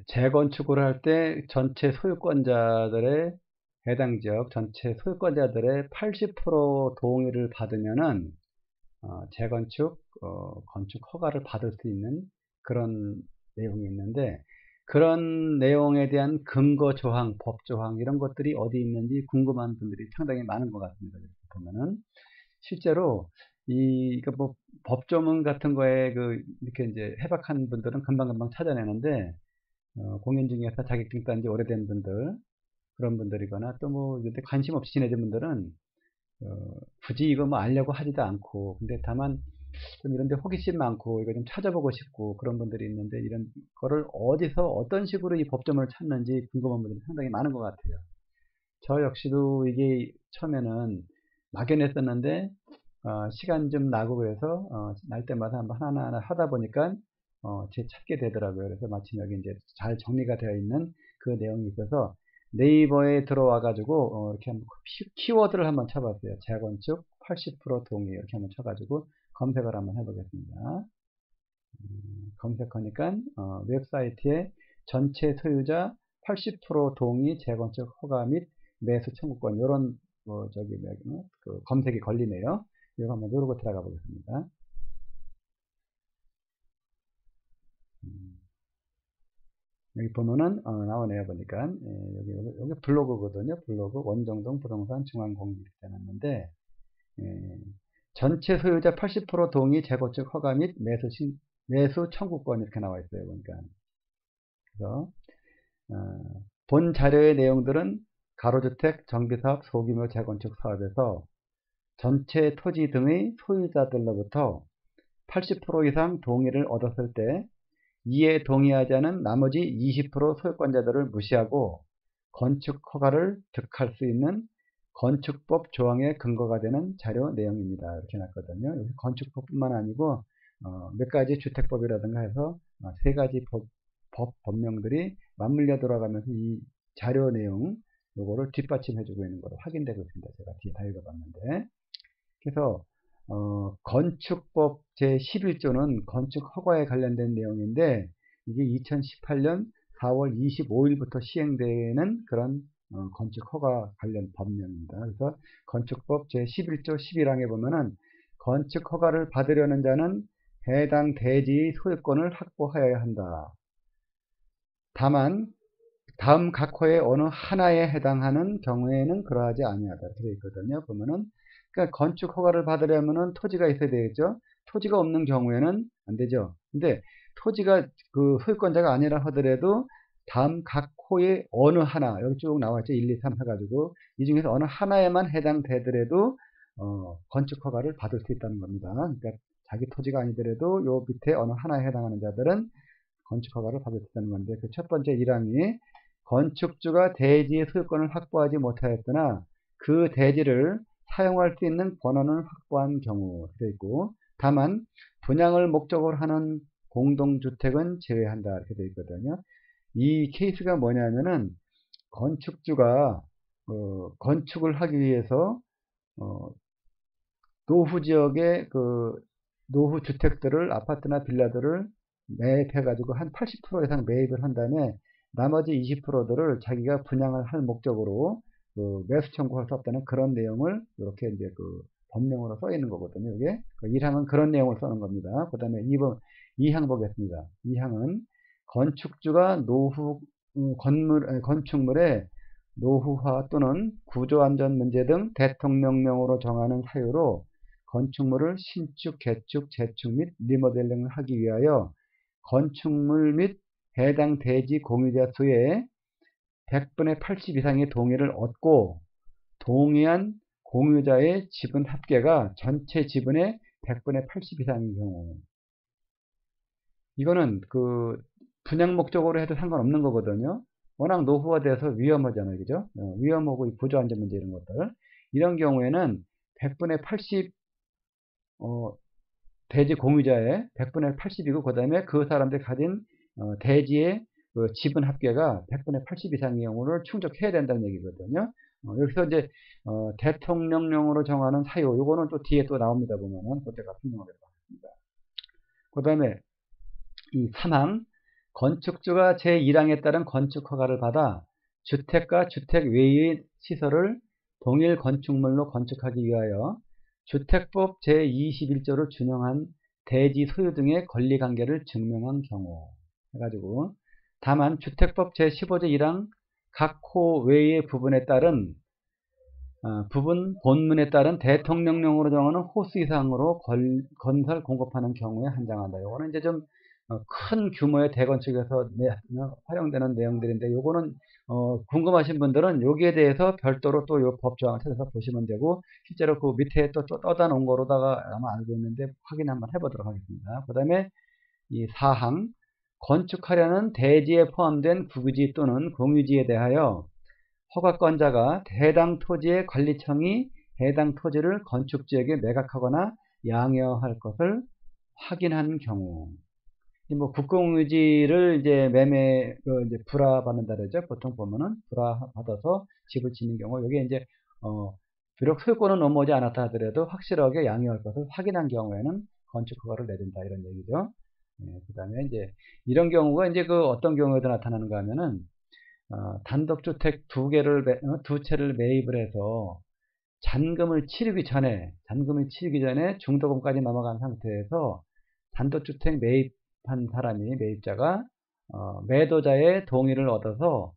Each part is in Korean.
재건축을 할 때 전체 소유권자들의 해당 지역 전체 소유권자들의 80% 동의를 받으면은 재건축 건축 허가를 받을 수 있는 그런 내용이 있는데, 그런 내용에 대한 근거 조항, 법 조항 이런 것들이 어디 있는지 궁금한 분들이 상당히 많은 것 같습니다. 이렇게 보면은 실제로 뭐 법조문 같은 거에 이렇게 이제 해박한 분들은 금방금방 찾아내는데, 공인 중개사 자격증 딴 지 오래된 분들, 그런 분들이거나 또 뭐 근데 관심 없이 지내는 분들은 굳이 이거 뭐 알려고 하지도 않고, 근데 다만 좀 이런 데 호기심 많고 이거 좀 찾아보고 싶고 그런 분들이 있는데, 이런 거를 어디서 어떤 식으로 이 법조문을 찾는지 궁금한 분들이 상당히 많은 것 같아요. 저 역시도 이게 처음에는 막연했었는데 시간 좀 나고 그래서 날 때마다 한번 하나하나 하다 보니까 제 찾게 되더라고요. 그래서 마침 여기 이제 잘 정리가 되어 있는 그 내용이 있어서 네이버에 들어와 가지고 이렇게 한번 키워드를 한번 쳐봤어요. 재건축 80% 동의 이렇게 한번 쳐가지고 검색을 한번 해보겠습니다. 검색하니까 웹사이트에 전체 소유자 80% 동의 재건축 허가 및 매수 청구권 이런 검색이 걸리네요. 이거 한번 누르고 들어가 보겠습니다. 여기 보면은 나오네요. 보니까 여기 블로그거든요. 블로그 원정동 부동산 중앙공인 이렇게 해놨는데, 전체 소유자 80% 동의 재건축 허가 및 매수 청구권 이렇게 나와 있어요. 보니까 그래서 본 자료의 내용들은 가로주택, 정비사업, 소규모 재건축 사업에서 전체 토지 등의 소유자들로부터 80% 이상 동의를 얻었을 때 이에 동의하지 않은 나머지 20% 소유권자들을 무시하고 건축 허가를 득할 수 있는 건축법 조항의 근거가 되는 자료 내용입니다. 이렇게 놨거든요. 여기 건축법뿐만 아니고 몇 가지 주택법이라든가 해서 세 가지 법령들이 맞물려 돌아가면서 이 자료 내용 요거를 뒷받침해주고 있는 거로 확인되고 있습니다. 제가 뒤에 다 읽어봤는데, 그래서 건축법 제11조는 건축 허가에 관련된 내용인데, 이게 2018년 4월 25일부터 시행되는 그런 건축 허가 관련 법령입니다. 그래서 건축법 제11조 11항에 보면은 건축 허가를 받으려는 자는 해당 대지의 소유권을 확보하여야 한다. 다만 다음 각 호의 어느 하나에 해당하는 경우에는 그러하지 아니하다. 이렇게 되어 있거든요. 보면은 그러니까 건축 허가를 받으려면은 토지가 있어야 되겠죠. 토지가 없는 경우에는 안 되죠. 근데 토지가 그 소유권자가 아니라 하더라도 다음 각 호의 어느 하나, 여기 쭉 나와 있죠. 1, 2, 3 해가지고 이 중에서 어느 하나에만 해당되더라도 건축 허가를 받을 수 있다는 겁니다. 그러니까 자기 토지가 아니더라도 요 밑에 어느 하나에 해당하는 자들은 건축 허가를 받을 수 있다는 건데, 그 첫 번째 1항이 건축주가 대지의 소유권을 확보하지 못하였으나 그 대지를 사용할 수 있는 권한을 확보한 경우 되어 있고, 다만 분양을 목적으로 하는 공동주택은 제외한다 이렇게 되어 있거든요. 이 케이스가 뭐냐면은 건축주가 건축을 하기 위해서 노후 지역의 노후 주택들을, 아파트나 빌라들을 매입해 가지고 한 80% 이상 매입을 한 다음에 나머지 20%들을 자기가 분양을 할 목적으로 매수 청구할 수 없다는 그런 내용을 이렇게 이제 법령으로 써 있는 거거든요. 이게 1항은 그런 내용을 써는 겁니다. 그 다음에 2항 보겠습니다. 2항은 건축주가 건축물의 노후화 또는 구조안전 문제 등 대통령령으로 정하는 사유로 건축물을 신축, 개축, 재축 및 리모델링을 하기 위하여 건축물 및 해당 대지 공유자 수의 100분의 80 이상의 동의를 얻고 동의한 공유자의 지분 합계가 전체 지분의 100분의 80 이상인 경우, 이거는 분양 목적으로 해도 상관없는 거거든요. 워낙 노후화돼서 위험하잖아요. 그죠? 위험하고 구조안전 문제 이런 것들. 이런 경우에는 100분의 80 대지 공유자의 100분의 80이고 그 다음에 그 사람들이 가진 대지의 지분 합계가 100분의 80 이상의 경우를 충족해야 된다는 얘기거든요. 여기서 이제 대통령령으로 정하는 사유, 요거는 또 뒤에 또 나옵니다. 보면은 그때 같은 경우를 봤습니다. 그 다음에 이 3항 건축주가 제1항에 따른 건축허가를 받아 주택과 주택 외의 시설을 동일 건축물로 건축하기 위하여 주택법 제21조를 준용한 대지 소유 등의 권리관계를 증명한 경우 해가지고, 다만 주택법 제15조 1항 각 호 외의 부분에 따른 부분 본문에 따른 대통령령으로 정하는 호수 이상으로 건설 공급하는 경우에 한정한다. 요거는 이제 좀 큰 규모의 대건축에서 활용되는 내용들인데, 요거는 궁금하신 분들은 여기에 대해서 별도로 또 요 법조항을 찾아서 보시면 되고, 실제로 그 밑에 또 떠다 놓은 거로다가 아마 알고 있는데 확인 한번 해보도록 하겠습니다. 그 다음에 이 4항 건축하려는 대지에 포함된 국유지 또는 공유지에 대하여 허가권자가 해당 토지의 관리청이 해당 토지를 건축지역에 매각하거나 양여할 것을 확인한 경우, 뭐 국공유지를 이제 매매 이제 불화받는다 그러죠. 보통 보면은 불화받아서 집을 짓는 경우, 여기에 이제 비록 소유권은 넘어오지 않았다 하더라도 확실하게 양여할 것을 확인한 경우에는 건축허가를 내준다, 이런 얘기죠. 그 다음에 이제 이런 경우가 이제 그 어떤 경우에도 나타나는가 하면은 단독주택 두 채를 매입을 해서 잔금을 치르기 전에 중도금까지 넘어간 상태에서 단독주택 매입한 사람이, 매입자가 매도자의 동의를 얻어서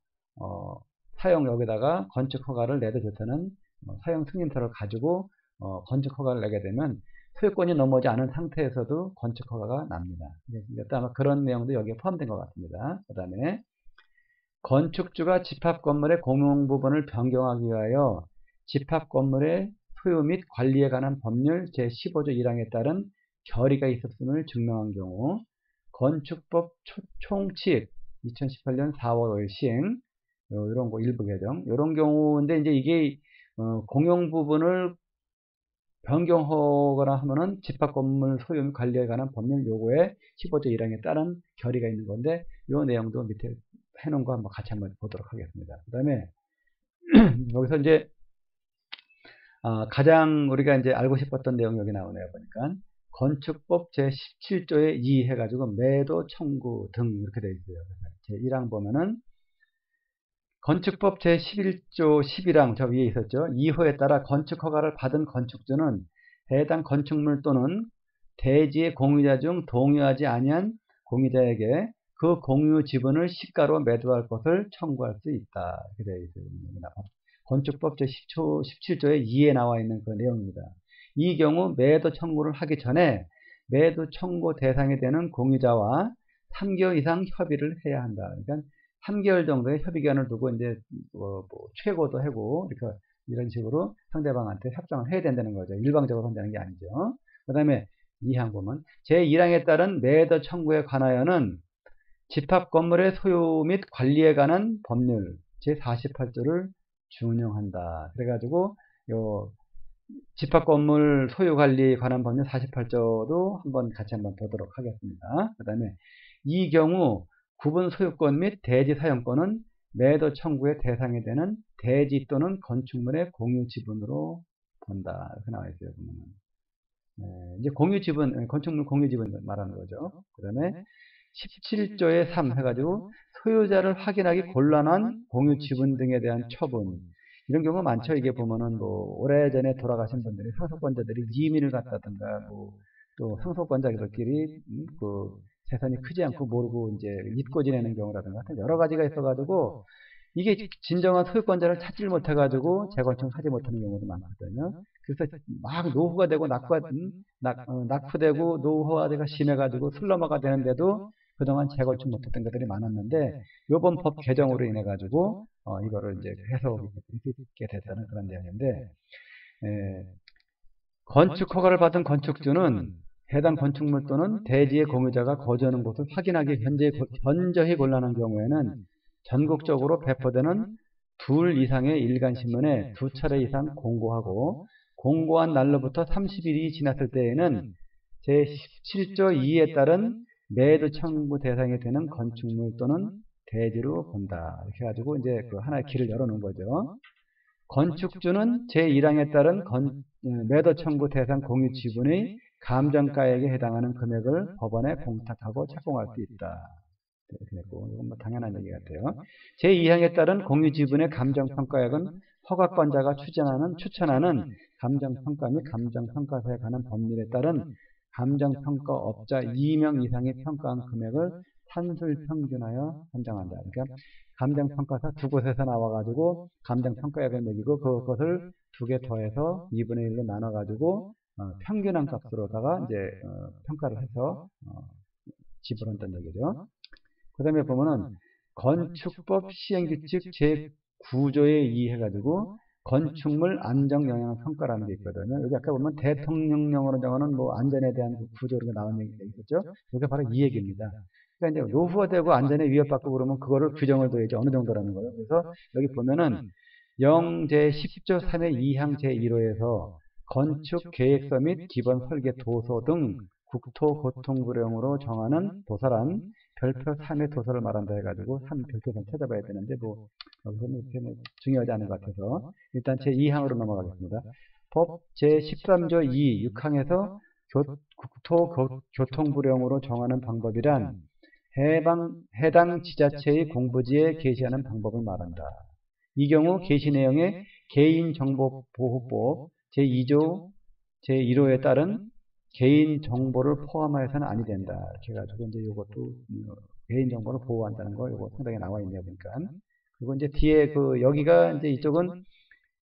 사용여기다가 건축허가를 내도 좋다는 사용 승인서를 가지고 건축허가를 내게 되면 소유권이 넘어오지 않은 상태에서도 건축허가가 납니다. 아마 그런 내용도 여기에 포함된 것 같습니다. 그 다음에 건축주가 집합건물의 공용부분을 변경하기 위하여 집합건물의 소유 및 관리에 관한 법률 제15조 1항에 따른 결의가 있었음을 증명한 경우, 건축법 총칙 2018년 4월 5일 시행, 이런 거 일부 개정, 이런 경우인데, 이제 이게 공용부분을 변경하거나 하면은 집합건물 소유 및 관리에 관한 법률 요구에 15조 1항에 따른 결의가 있는 건데, 이 내용도 밑에 해놓은 거 한번 같이 한번 보도록 하겠습니다. 그 다음에 여기서 이제 가장 우리가 이제 알고 싶었던 내용이 여기 나오네요. 보니까 건축법 제17조에 2 해가지고 매도 청구 등 이렇게 되어 있어요. 제1항 보면은 건축법 제11조 11항 저 위에 있었죠. 2호에 따라 건축허가를 받은 건축주는 해당 건축물 또는 대지의 공유자 중 동의하지 아니한 공유자에게 그 공유 지분을 시가로 매도할 것을 청구할 수 있다. 이렇게 되어 있어요. 건축법 제17조의 2에 나와 있는 그 내용입니다. 이 경우 매도 청구를 하기 전에 매도 청구 대상이 되는 공유자와 3개월 이상 협의를 해야 한다. 그러니까 3개월 정도의 협의기간을 두고 이제 뭐 최고도 하고 이런 식으로 상대방한테 협상을 해야 된다는 거죠. 일방적으로 한다는 게 아니죠. 그 다음에 2항 보면 제1항에 따른 매도 청구에 관하여는 집합건물의 소유 및 관리에 관한 법률 제48조를 준용한다. 그래가지고 요 집합건물 소유 관리에 관한 법률 48조도 같이 한번 보도록 하겠습니다. 그 다음에 이 경우 구분 소유권 및 대지 사용권은 매도 청구의 대상이 되는 대지 또는 건축물의 공유 지분으로 본다. 이렇게 나와 있어요. 보면은. 이제 공유 지분, 건축물 공유 지분 말하는 거죠. 그 다음에 17조에 3 해가지고 소유자를 확인하기 곤란한 공유 지분 등에 대한 처분. 이런 경우가 많죠. 이게 보면은 뭐 오래전에 돌아가신 분들이 상속권자들이 이민을 갔다든가 또 상속권자들끼리 그 재산이 크지 않고 모르고 이제 잊고 지내는 경우라든가 하여튼 여러 가지가 있어가지고 이게 진정한 소유권자를 찾지 못해가지고 재건축을 하지 못하는 경우도 많거든요. 그래서 막 노후가 되고 낙후되고 노후화가 심해가지고 슬럼화가 되는데도 그동안 재건축 못했던 것들이 많았는데 요번 법 개정으로 인해가지고 이거를 이제 해석이 있게 됐다는 그런 내용인데, 건축허가를 받은 건축주는 해당 건축물 또는 대지의 공유자가 거주하는 곳을 확인하기 현저히 곤란한 경우에는 전국적으로 배포되는 2 이상의 일간신문에 2차례 이상 공고하고, 공고한 날로부터 30일이 지났을 때에는 제17조 2에 따른 매도 청구 대상이 되는 건축물 또는 대지로 본다. 이렇게 해가지고 이제 그 하나의 길을 열어놓은 거죠. 건축주는 제1항에 따른 매도 청구 대상 공유 지분의 감정가액에 해당하는 금액을 법원에 공탁하고 착공할 수 있다. 이렇게 됐고, 이건 뭐 당연한 얘기 같아요. 제2항에 따른 공유지분의 감정평가액은 허가권자가 추천하는 감정평가 및 감정평가서에 관한 법률에 따른 감정평가업자 2명 이상이 평가한 금액을 산술평균하여 산정한다. 그러니까 감정평가사 두 곳에서 나와가지고 감정평가액을 매기고 그것을 두 개 더해서 2분의 1로 나눠가지고 평균한 값으로다가 이제 평가를 해서 지불한다는 얘기죠. 그 다음에 보면은 건축법 시행규칙 제9조에 의해가지고 건축물 안정영향평가라는 게 있거든요. 여기 아까 보면 대통령령으로 정하는 뭐 안전에 대한 구조가 나온 얘기가 있었죠. 이게 바로 이 얘기입니다. 그러니까 이제 노후가 되고 안전에 위협받고 그러면 그거를 규정을 둬야지 어느 정도라는 거예요. 그래서 여기 보면은 0제10조 3의 2항 제1호에서 건축 계획서 및 기본 설계 도서 등 국토교통부령으로 정하는 도서란 별표 3의 도서를 말한다 해가지고 3 별표선 찾아봐야 되는데 뭐 여기서는 이렇게 뭐 중요하지 않은 것 같아서 일단 제2항으로 넘어가겠습니다. 법 제13조 2 6항에서 국토교통부령으로 정하는 방법이란 해당 지자체의 공부지에 게시하는 방법을 말한다. 이 경우 게시 내용에 개인정보보호법 제2조 제1호에 따른 개인정보를 포함하여서는 아니 된다. 이렇게 해가지고 이제 이것도 개인정보를 보호한다는 거 이거 상당히 나와 있네요, 보니까. 그리고 이제 뒤에 여기가 이제 이쪽은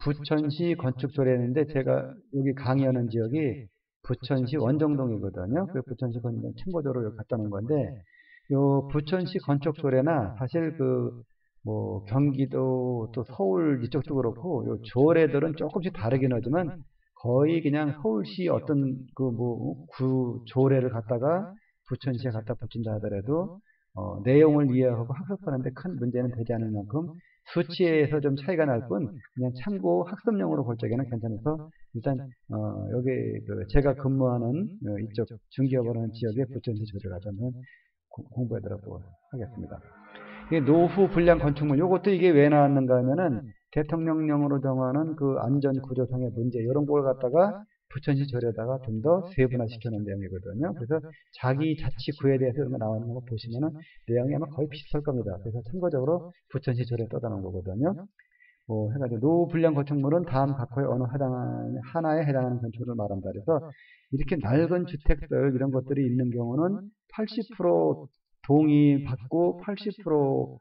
부천시 건축조례인데 제가 여기 강의하는 지역이 부천시 원정동이거든요. 그 부천시 건축 참고조로 여기 갖다 놓은 건데 요 부천시 건축조례나 사실 뭐 경기도 또 서울 이쪽도 그렇고 요 조례들은 조금씩 다르긴 하지만 거의 그냥 서울시 어떤 조례를 갖다가 부천시에 갖다 붙인다 하더라도 내용을 이해하고 학습하는데 큰 문제는 되지 않을 만큼 수치에서 좀 차이가 날 뿐 그냥 참고 학습용으로 볼 적에는 괜찮아서 일단 여기 제가 근무하는 이쪽 중기업을 하는 지역의 부천시 조례가 저는 공부해보도록 하겠습니다. 노후 불량 건축물, 요것도 이게 왜 나왔는가 하면은 대통령령으로 정하는 그 안전구조상의 문제, 이런 걸 갖다가 부천시 조례에다가 좀 더 세분화시켜놓은 내용이거든요. 그래서 자기 자치구에 대해서 이런 거 나오는 거 보시면은 내용이 아마 거의 비슷할 겁니다. 그래서 참고적으로 부천시 조례에 떠다놓은 거거든요. 해가지고 노후 불량 건축물은 다음 각호의 어느 하나에 해당하는 건축물을 말한다. 그래서 이렇게 낡은 주택들, 이런 것들이 있는 경우는 80% 동의 받고 80%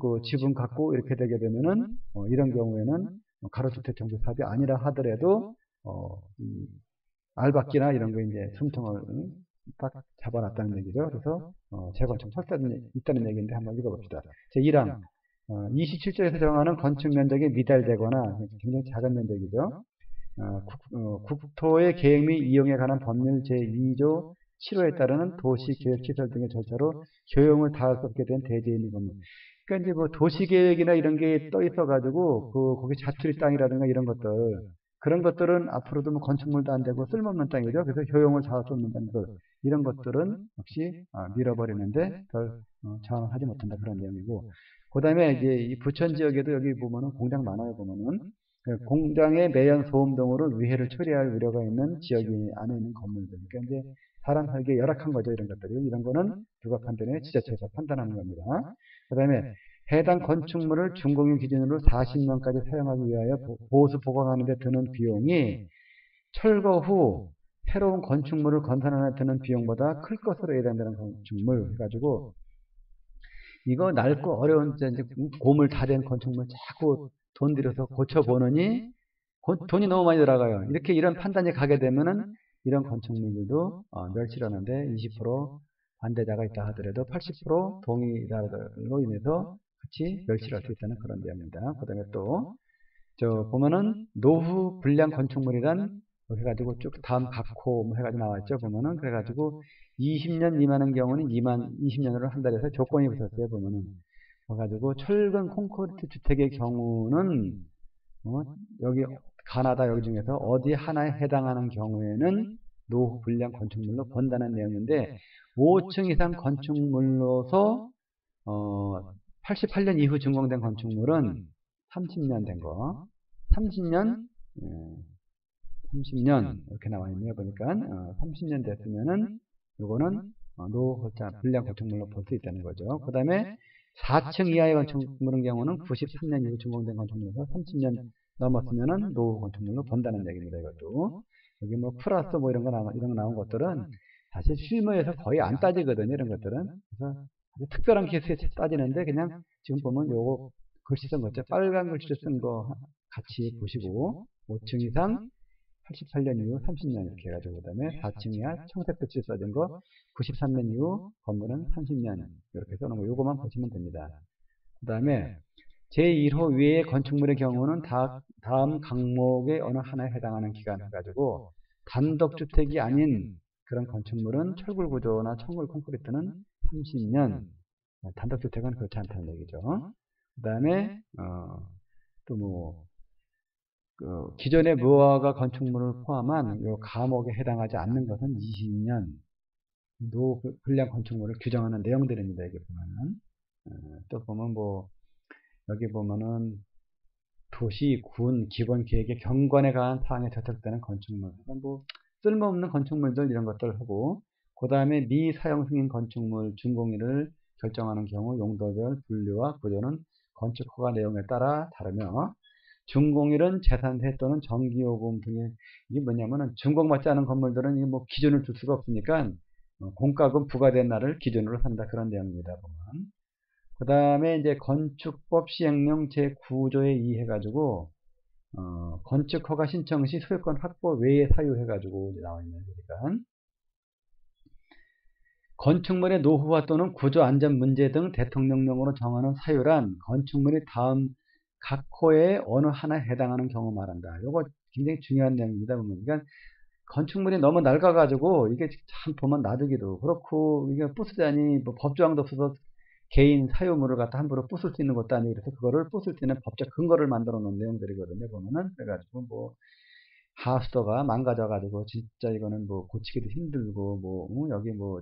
그 지분 갖고 이렇게 되게 되면은 이런 경우에는 가로주택 정비 사업이 아니라 하더라도 알박기나 이런 거 이제 숨통을 딱 잡아놨다는 얘기죠. 그래서 재건축 설사는 있다는 얘기인데 한번 읽어봅시다. 제1항 27조에서 정하는 건축 면적이 미달되거나 굉장히 작은 면적이죠. 국토의 계획 및 이용에 관한 법률 제2조 7호에 따르는 도시계획시설 등의 절차로 효용을 다할 수 없게 된 대지인 법률. 그러니까 이제 뭐 도시계획이나 이런 게 떠 있어가지고 거기 자투리 땅이라든가 이런 것들 그런 것들은 앞으로도 뭐 건축물도 안 되고 쓸모없는 땅이죠. 그래서 효용을 다할 수 없는 땅들 이런 것들은 역시 밀어버리는데 별 저항을 하지 못한다 그런 내용이고. 그 다음에 이제 이 부천 지역에도 여기 보면은 공장 많아요 보면은. 공장의 매연 소음 등으로 위해를 처리할 우려가 있는 지역이 안에 있는 건물들. 그러니까 이제 사람 살기에 열악한 거죠, 이런 것들이. 이런 거는 누가 판단해? 지자체에서 판단하는 겁니다. 그 다음에 해당 건축물을 준공유 기준으로 40년까지 사용하기 위하여 보수 보강하는 데 드는 비용이 철거 후 새로운 건축물을 건설하는 데 드는 비용보다 클 것으로 예상되는 건축물 해가지고 이거 낡고 어려운 이제 고물 다 된 건축물 자꾸 돈 들여서 고쳐보느니 돈이 너무 많이 들어가요. 이런 판단이 가게 되면은 이런 건축물들도 멸실하는데 20% 반대자가 있다 하더라도 80% 동의자로 인해서 같이 멸실할 수 있다는 그런 내용입니다. 그 다음에 또 보면은 노후 불량 건축물이란 이렇게 해가지고 쭉 다음 각호 뭐 해가지고 나왔죠. 보면은 그래가지고 20년 미만인 경우는 20년으로 한 달에서 조건이 붙었어요. 보면은 그래가지고 철근 콘크리트 주택의 경우는 여기 가나다 여기 중에서 어디 하나에 해당하는 경우에는 노후 불량 건축물로 본다는 내용인데 5층 이상 건축물로서 88년 이후 준공된 건축물은 30년 된 거 30년 이렇게 나와 있네요. 보니까 30년 됐으면은 요거는 노후 불량 건축물로 볼 수 있다는 거죠. 그 다음에 4층 이하의 건축물인 경우는 93년 이후 준공된 건축물에서 30년 넘었으면은 노후 건축물로 본다는 얘기입니다. 이것도 여기 뭐 플러스 뭐 이런 거 나온 것들은 사실 실무에서 거의 안 따지거든요. 이런 것들은. 그래서 아주 특별한 케이스에 따지는데 그냥 지금 보면 요거 글씨 쓴 거 있죠. 빨간 글씨로 쓴 거 같이 보시고 5층 이상 88년 이후 30년 이렇게 해가지고 그 다음에 4층 이하 청색 글씨 써진 거 93년 이후 건물은 30년 이렇게 써놓은 거 요거만 보시면 됩니다. 그 다음에 제1호 위의 건축물의 경우는 다음 항목의 어느 하나에 해당하는 기간 해가지고 단독주택이 아닌 그런 건축물은 철골 구조나 청골 콘크리트는 30년, 단독주택은 그렇지 않다는 얘기죠. 그 다음에 또 뭐 기존의 무허가 건축물을 포함한 요 감옥에 해당하지 않는 것은 20년 노후 불량 건축물을 규정하는 내용들입니다. 여기 보면은 또 보면 뭐 여기 보면은 도시, 군, 기본 계획의 경관에 관한 사항에 저촉되는 건축물, 뭐 쓸모없는 건축물들 이런 것들을 하고, 그 다음에 미사용 승인 건축물 준공일을 결정하는 경우 용도별 분류와 구조는 건축 허가 내용에 따라 다르며, 준공일은 재산세 또는 전기요금 등의 이게 뭐냐면은 준공받지 않은 건물들은 이게 뭐 기준을 줄 수가 없으니까 공과금 부과된 날을 기준으로 산다 그런 내용입니다. 보면. 그 다음에 이제 건축법 시행령 제9조에 의해가지고 건축허가 신청 시 소유권 확보 외의 사유 해가지고 나와 있네요. 그러니까 건축물의 노후화 또는 구조 안전 문제 등 대통령령으로 정하는 사유란 건축물이 다음 각 호의 어느 하나에 해당하는 경우 말한다. 이거 굉장히 중요한 내용입니다. 그러니까 건축물이 너무 낡아가지고 이게 참 보면 놔두기도 그렇고 이게 부수자니 뭐 법조항도 없어서 개인 사유물을 갖다 함부로 부술 수 있는 것도 아니고 그래서 그거를 부술 수 있는 법적 근거를 만들어 놓은 내용들이거든요. 보면은 그래가지고 뭐 하수도가 망가져가지고 진짜 이거는 뭐 고치기도 힘들고 뭐 여기 뭐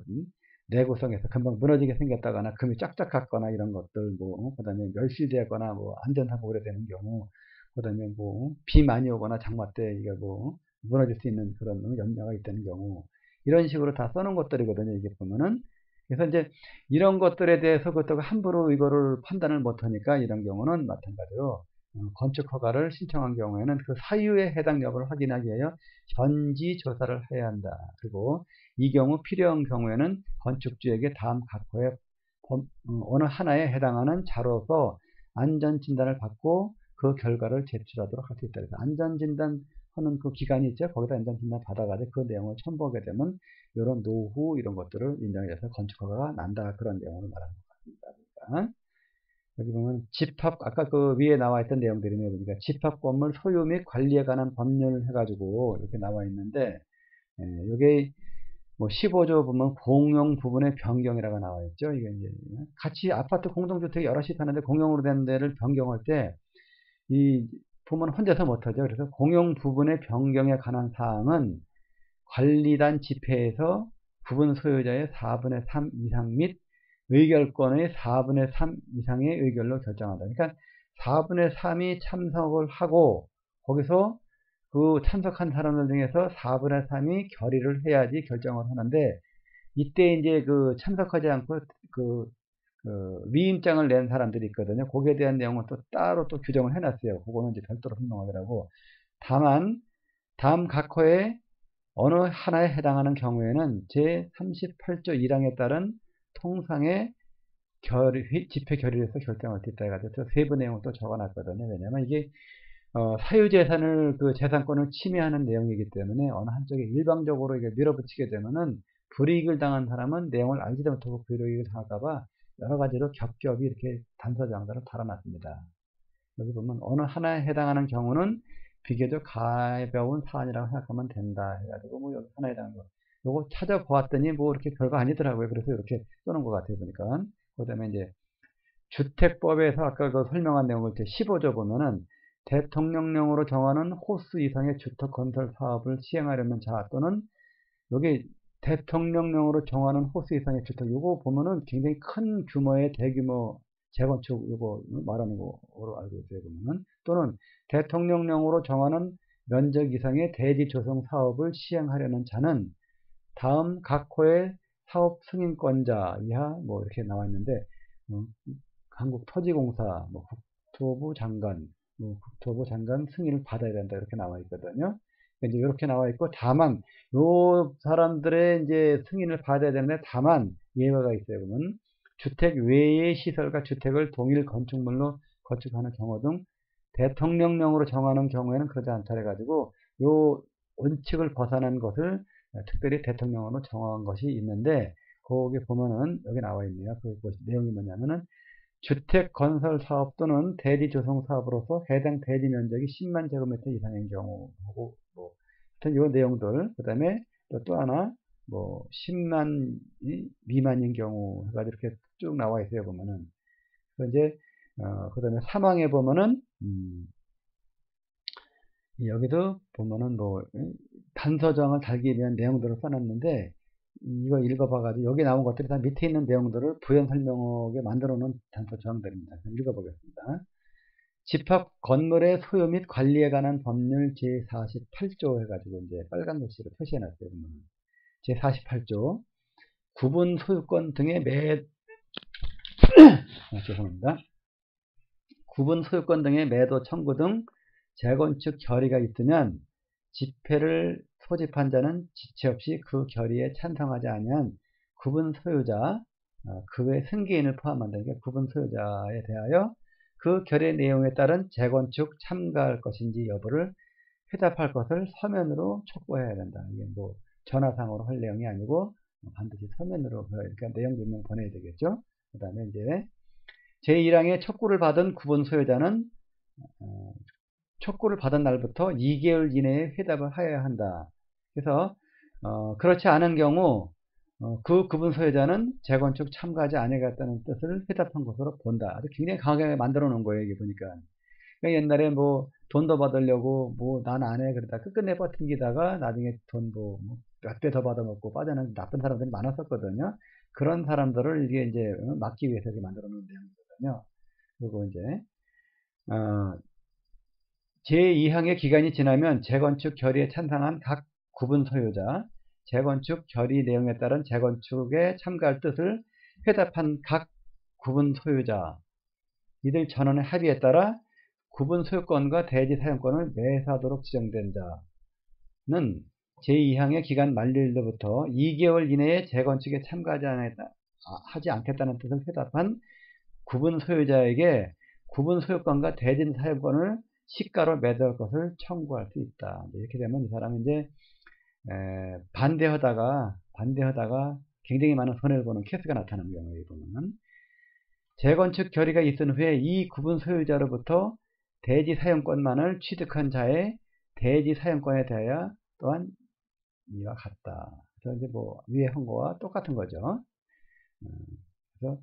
내구성에서 금방 무너지게 생겼다거나 금이 쫙쫙 갔거나 이런 것들 뭐 그다음에 멸실되거나 뭐 안전사고 그래 되는 경우 그다음에 뭐 비 많이 오거나 장마 때 이게 뭐 무너질 수 있는 그런 염려가 있다는 경우 이런 식으로 다 써놓은 것들이거든요. 이게 보면은 그래서 이제 이런 것들에 대해서 그것도 함부로 이거를 판단을 못하니까 이런 경우는 마찬가지로 건축 허가를 신청한 경우에는 그 사유에 해당 여부를 확인하기 위하여 현지 조사를 해야 한다. 그리고 이 경우 필요한 경우에는 건축주에게 다음 각 호의 어느 하나에 해당하는 자료서 안전진단을 받고 그 결과를 제출하도록 할 수 있다. 그래서 안전진단 하는 그 기간이 있죠. 거기다 안전진단 받아가지고 그 내용을 첨부하게 되면 이런 노후 이런 것들을 인정해서 건축허가가 난다. 그런 내용을 말하는 것 같습니다. 그러니까 여기 보면 집합 아까 그 위에 나와 있던 내용들이네요. 그러니까 집합 건물 소유 및 관리에 관한 법률 해가지고 이렇게 나와 있는데 이게 뭐 15조 보면 공용 부분의 변경이라고 나와 있죠. 이게 이제 같이 아파트 공동주택 여럿이 사는데 공용으로 된 데를 변경할 때 이 보면 혼자서 못하죠. 그래서 공용 부분의 변경에 관한 사항은 관리단 집회에서 부분 소유자의 4분의 3 이상 및 의결권의 4분의 3 이상의 의결로 결정한다. 그러니까 4분의 3이 참석을 하고 거기서 그 참석한 사람들 중에서 4분의 3이 결의를 해야지 결정을 하는데 이때 이제 그 참석하지 않고 그 위임장을 낸 사람들이 있거든요. 거기에 대한 내용은 또 따로 또 규정을 해놨어요. 그거는 이제 별도로 설명하더라고. 다만 다음 각 호에 어느 하나에 해당하는 경우에는 제38조 1항에 따른 통상의 집회 결의에서 결정할 수 있다 해가지고 세부 내용을 또 적어놨거든요. 왜냐면 이게 사유재산을 그 재산권을 침해하는 내용이기 때문에 어느 한쪽에 일방적으로 이게 밀어붙이게 되면은 불이익을 당한 사람은 내용을 알지도 못하고 불이익을 당할까봐 여러 가지로 겹겹이 이렇게 단서장사를 달아놨습니다. 여기 보면 어느 하나에 해당하는 경우는 비교적 가벼운 사안이라고 생각하면 된다 해가지고 뭐 여기 하나에 해당하는 거 요거 찾아보았더니 뭐 이렇게 별거 아니더라고요. 그래서 이렇게 써놓은 것 같아요. 보니까 그 다음에 이제 주택법에서 아까 그 설명한 내용을 이제 15조 보면은 대통령령으로 정하는 호수 이상의 주택 건설 사업을 시행하려는 자 또는 여기 대통령령으로 정하는 호수 이상의 주택 요거 보면은 굉장히 큰 규모의 대규모 재건축 요거 말하는 거로 알고 있어요. 보면은 또는 대통령령으로 정하는 면적 이상의 대지 조성 사업을 시행하려는 자는 다음 각 호에 사업 승인권자 이하 뭐 이렇게 나와 있는데 한국토지공사 뭐 국토부 장관 국토부 장관 승인을 받아야 된다 이렇게 나와 있거든요. 이제 이렇게 나와 있고 다만 요 사람들의 이제 승인을 받아야 되는데 다만 예외가 있어요. 그러면 주택 외의 시설과 주택을 동일 건축물로 건축하는 경우 등 대통령령으로 정하는 경우에는 그러지 않다 해가지고 요 원칙을 벗어난 것을 특별히 대통령으로 정한 것이 있는데 거기 보면은 여기 나와 있네요. 그 내용이 뭐냐면은 주택 건설 사업 또는 대지 조성 사업으로서 해당 대지 면적이 10만 제곱미터 이상인 경우하고 뭐 하여튼 요 내용들 그다음에 또 하나 뭐 10만 미만인 경우 해가지고 이렇게 쭉 나와 있어요. 보면은 이제 그다음에 사망에 보면은 여기도 보면은 뭐 단서정을 달기 위한 내용들을 써놨는데 이거 읽어봐가지고 여기 나온 것들이 다 밑에 있는 내용들을 부연 설명하게 만들어 놓은 단서 조항들입니다. 읽어보겠습니다. 집합 건물의 소유 및 관리에 관한 법률 제48조 해가지고 이제 빨간 글씨로 표시해놨어요. 제48조 구분 소유권 등의 죄송합니다. 구분 소유권 등의 매도 청구 등 재건축 결의가 있으면 집회를 소집한 자는 지체 없이 그 결의에 찬성하지 아니한 구분 소유자, 그 외 승계인을 포함한다. 그러니까 구분 소유자에 대하여 그 결의 내용에 따른 재건축 참가할 것인지 여부를 회답할 것을 서면으로 촉구해야 된다. 이게 뭐 전화상으로 할 내용이 아니고 반드시 서면으로 그러니까 내용 증명 보내야 되겠죠. 그 다음에 이제 제1항의 촉구를 받은 구분 소유자는 촉구를 받은 날부터 2개월 이내에 회답을 하여야 한다. 그래서 그렇지 않은 경우 그 구분 소유자는 재건축 참가하지 아니하겠다는 뜻을 회답한 것으로 본다. 아주 굉장히 강하게 만들어 놓은 거예요. 이게 보니까. 그러니까 옛날에 뭐 돈 더 받으려고 뭐 난 안 해 그러다 끝끝내 버팅기다가 나중에 돈 뭐 몇 배 더 받아먹고 빠져나간 나쁜 사람들이 많았었거든요. 그런 사람들을 이게 막기 위해서 이렇게 만들어 놓은 내용이거든요. 그리고 이제 제2항의 기간이 지나면 재건축 결의에 찬성한 각 구분 소유자, 재건축 결의 내용에 따른 재건축에 참가할 뜻을 회답한 각 구분 소유자, 이들 전원의 합의에 따라 구분 소유권과 대지 사용권을 매수하도록 지정된 자는 제2항의 기간 만료일로부터 2개월 이내에 재건축에 참가하지 하지 않겠다는 뜻을 회답한 구분 소유자에게 구분 소유권과 대지 사용권을 시가로 매도할 것을 청구할 수 있다. 이렇게 되면 이 사람은 이제 반대하다가 굉장히 많은 손해를 보는 케이스가 나타나는 경우에 보면 재건축 결의가 있은 후에 이 구분 소유자로부터 대지 사용권만을 취득한 자의 대지 사용권에 대하여 또한 이와 같다. 그래서 이제 뭐 위에 한 거와 똑같은 거죠. 그래서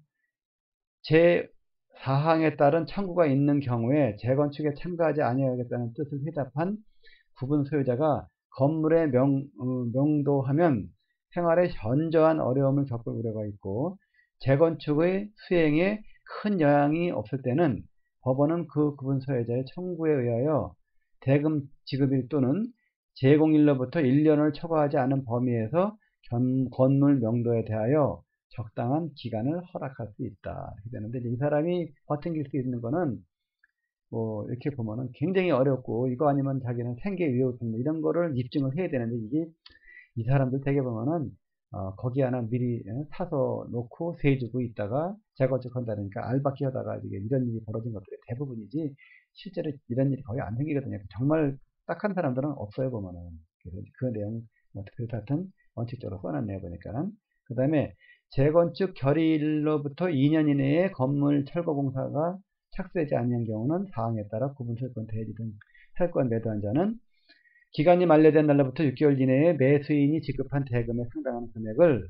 제4항에 따른 청구가 있는 경우에 재건축에 참가하지 아니하겠다는 뜻을 회답한 구분 소유자가 건물에 명도하면 생활에 현저한 어려움을 겪을 우려가 있고 재건축의 수행에 큰 영향이 없을 때는 법원은 그 구분 소유자의 청구에 의하여 대금 지급일 또는 제공일로부터 1년을 초과하지 않은 범위에서 건물 명도에 대하여 적당한 기간을 허락할 수 있다. 이렇게 되는데 이 사람이 버팅길 수 있는 거는 뭐 이렇게 보면은 굉장히 어렵고 이거 아니면 자기는 생계 위협입니다. 이런 거를 입증을 해야 되는데 이게 이 사람들 되게 보면은 거기 하나 미리 사서 놓고 세 주고 있다가 재건축 한다니까 알바끼 하다가 이런 일이 벌어진 것들이 대부분이지 실제로 이런 일이 거의 안 생기거든요. 정말 딱한 사람들은 없어요 보면은. 그래서 그 내용 그래서 하여튼 원칙적으로 써놨네요 보니까는. 그 다음에 재건축 결의일로부터 2년 이내에 건물 철거공사가 착수되지 않는 경우는 사항에 따라 구분 소유권 대지 등 사유권 매도한 자는 기간이 만료된 날로부터 6개월 이내에 매수인이 지급한 대금에 상당한 금액을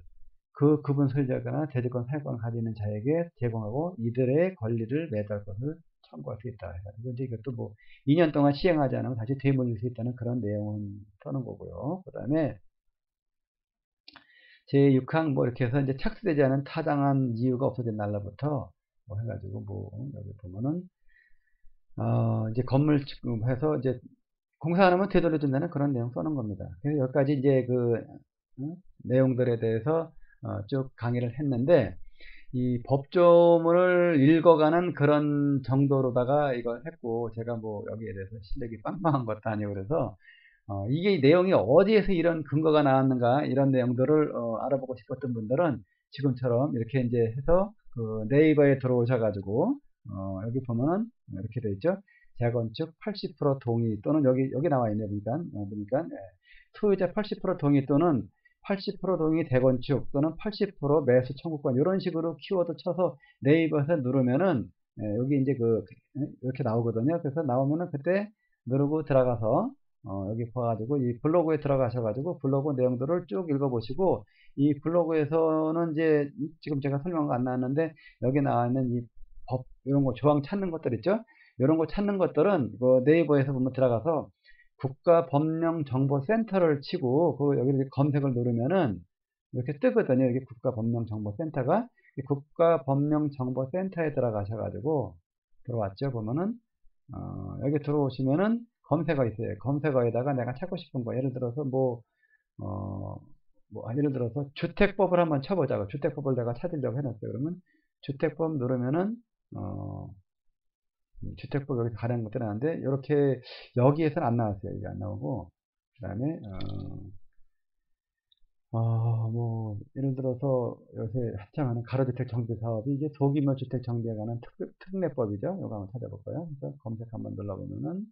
그 구분 소유자거나 대지권 사유권을 가지는 자에게 제공하고 이들의 권리를 매도할 것을 청구할 수 있다. 그리고 이제 이것도 뭐 2년 동안 시행하지 않으면 다시 되물릴 수 있다는 그런 내용을 써는 거고요. 그 다음에 제6항 뭐 이렇게 해서 이제 착수되지 않은 타당한 이유가 없어진 날로부터 뭐 해가지고 뭐 여기 보면은 이제 건물 해서 이제 공사 안 하면 되돌려준다는 그런 내용 써는 겁니다. 그래서 여기까지 이제 그 내용들에 대해서 쭉 강의를 했는데, 이 법조문을 읽어가는 그런 정도로다가 이걸 했고, 제가 뭐 여기에 대해서 실력이 빵빵한 것도 아니고 그래서 이게 내용이 어디에서 이런 근거가 나왔는가 이런 내용들을 알아보고 싶었던 분들은 지금처럼 이렇게 이제 해서 그 네이버에 들어오셔가지고 여기 보면은 이렇게 돼 있죠. 재건축 80% 동의 또는 여기 나와 있네요. 그러니까 소유자 80% 동의 또는 80% 동의 재건축 또는 80% 매수 청구권 이런 식으로 키워드 쳐서 네이버에서 누르면은 여기 이제 이렇게 나오거든요. 그래서 나오면은 그때 누르고 들어가서 여기 봐가지고 이 블로그에 들어가셔가지고 블로그 내용들을 쭉 읽어보시고, 이 블로그에서는 이제 지금 제가 설명가 안 나왔는데 여기 나와 있는 이 법 이런 거 조항 찾는 것들 있죠. 이런 거 찾는 것들은 그 네이버에서 보면 들어가서 국가법령정보센터를 치고 여기 이렇게 검색을 누르면은 이렇게 뜨거든요. 여기 국가법령정보센터가 국가법령정보센터에 들어가셔가지고 들어왔죠. 보면은 여기 들어오시면은 검색어 있어요. 검색어에다가 내가 찾고 싶은 거, 예를 들어서 예를 들어서 주택법을 한번 쳐보자고. 주택법을 내가 찾으려고 해놨어요. 그러면 주택법 누르면은 주택법 여기 가는 것들이 나는데 이렇게 여기에서는 안 나왔어요. 여기 안 나오고, 그 다음에 예를 들어서 요새 한참 하는 가로주택 정비 사업이 이게 소규모 주택 정비에 관한 특례법이죠. 이거 한번 찾아볼까요? 그래서 검색 한번 눌러보면은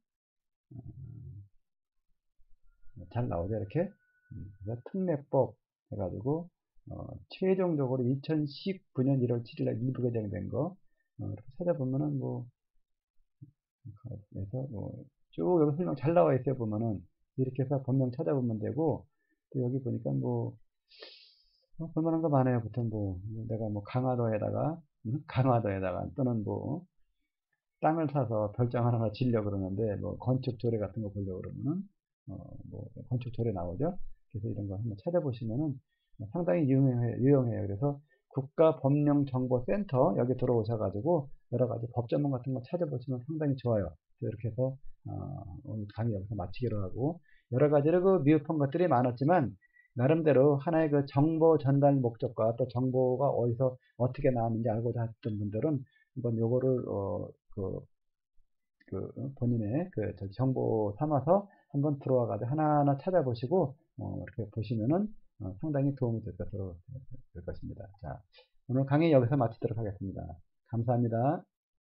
잘 나오죠, 이렇게. 그래서 특례법 해가지고 최종적으로 2019년 1월 7일날 일부 개정된 거 이렇게 찾아보면은 그래서 쭉 여기 설명 잘 나와 있어요. 보면은 이렇게 해서 법령 찾아보면 되고, 또 여기 보니까 볼만한 거 많아요. 보통 내가 강화도에다가 또는 땅을 사서 별장 하나 지으려고 그러는데 건축 조례 같은 거 보려고 그러면은 건축 조례 나오죠. 그래서 이런 거 한번 찾아보시면은 상당히 유용해요. 그래서 국가법령정보센터 여기 들어오셔가지고 여러 가지 법 전문 같은 거 찾아보시면 상당히 좋아요. 이렇게 해서 오늘 강의 여기서 마치기로 하고, 여러 가지로 미흡한 것들이 많았지만 나름대로 하나의 정보 전달 목적과 또 정보가 어디서 어떻게 나왔는지 알고자 했던 분들은 한번 요거를 본인의 정보 삼아서 한번 들어와 가지고 하나하나 찾아보시고 이렇게 보시면은 상당히 도움이 될 것입니다. 자, 오늘 강의 여기서 마치도록 하겠습니다. 감사합니다.